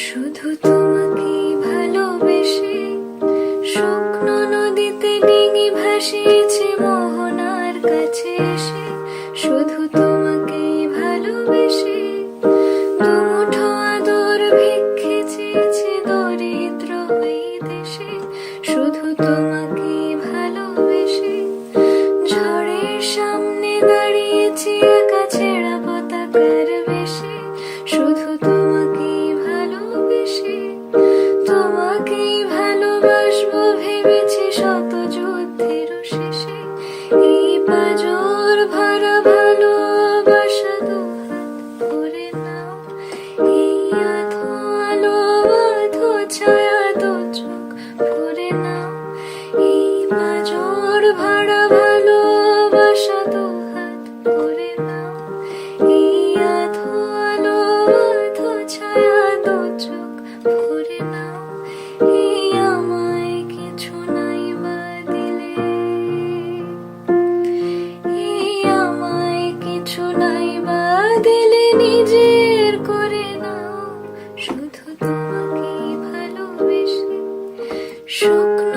শুধু তোমাকে ভালোবেসে শুকনো নদীতে ডিঙি ভাসিয়েছে মোহনার কাছে এসে। শুধু তোমাকে ভালোবেসে দুমুঠো আদর ভিক্ষে চেয়েছে দরিদ্র এই দেশে। শুধু তোমাকে ভালোবেসে ঝড়ের সামনে দাঁড়িয়েছি একা ছেঁড়া পতাকার বেশে। শুধু তোমাকে ভালোবেসে তোমাকেই ভালোবাসবো ভেবেছি শত যুদ্ধের শেষে। এই পাঁজর ভরা ভালোবাসা দুহাত ভরে নাও, এই আধো আলো আধো ছায়া দু চোখ ভরে নাও। এই পাঁজর ভরা ভালোবাসা দুহাত ভরে নাও, এই আধো আলো আধো ছায়া দু চোখ ভরে নাও। এই আমায় কিছু নাই বা দিলে, এই আমায় কিছু নাই বা দিলে নিজের করে নাও। শুধু তোমাকে ভালোবেসে শুকনো